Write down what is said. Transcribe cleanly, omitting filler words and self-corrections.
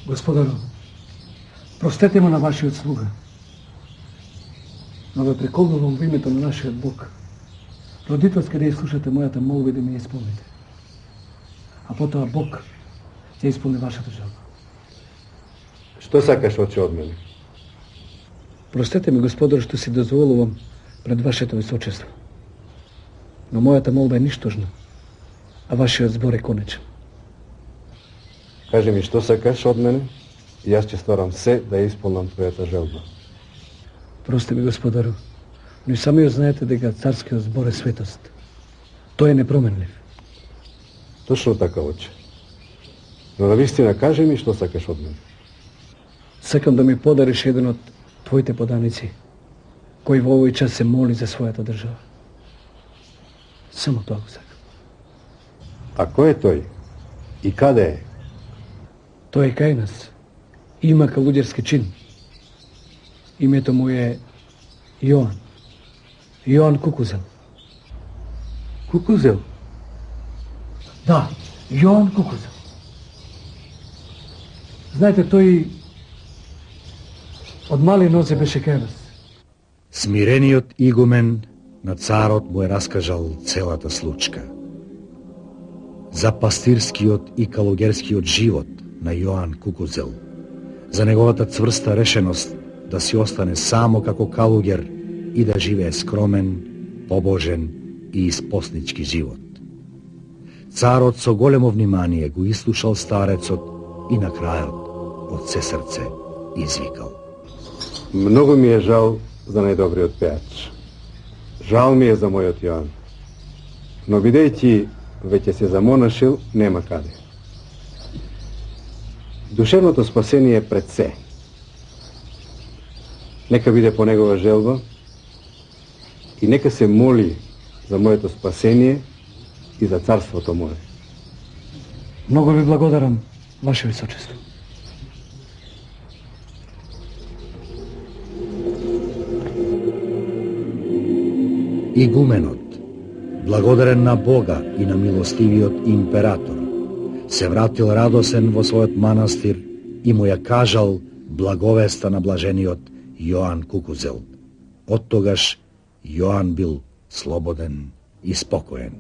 Gospodaru, простете ме на вашиот слуга, но ве преколнувам во името на нашиот Бог. Родителски да изслушате мојата молба и да ми ја исполните. А потоа Бог ќе исполни вашата желба. Што сакаш оче од мене? Простете ми, Господар, што си дозволувам пред вашето височество. Но мојата молба е ништожна, а вашиот збор е конечен. Кажи ми што сакаш од мене и јас ќе сторам се да исполнам твојата желба. Прости ми, Господару, но и самиот знаете дека царскиот збор е светост. Тој е непроменлив. Точно така, оче. Но на вистина кажи ми што сакаш од мене. Сакам да ми подариш еден од твоите поданици, кој во овој час се моли за својата држава. Само тоа го сакам. А кој е тој? И каде е? Тој е кај нас. Има калуѓерски чин. Името му е Јоан. Јоан Кукузел. Кукузел? Да, Јоан Кукузел. Знаете, тој од мали нозе беше кај нас. Смирениот игумен на царот му е раскажал целата случка. За пастирскиот и калуѓерскиот живот на Јоан Кукузел, за неговата цврста решеност да си остане само како калуѓер и да живее скромен, побожен и испоснички живот. Царот со големо внимание го ислушал старецот и на крајот од се срце извикал: Многу ми е жал за најдобриот пеач. Жал ми е за мојот Јоан. Но бидејќи веќе се замонашил, нема каде. Душевното спасение е пред се. Нека биде по негова желба и нека се моли за моето спасение и за царството мое. Многу ви благодарам, ваше височество. Игуменот, благодарен на Бога и на милостивиот император, се вратил радосен во својот манастир и му ја кажал благовеста на блажениот Јоан Кукузел. Оттогаш Јоан бил слободен и спокоен.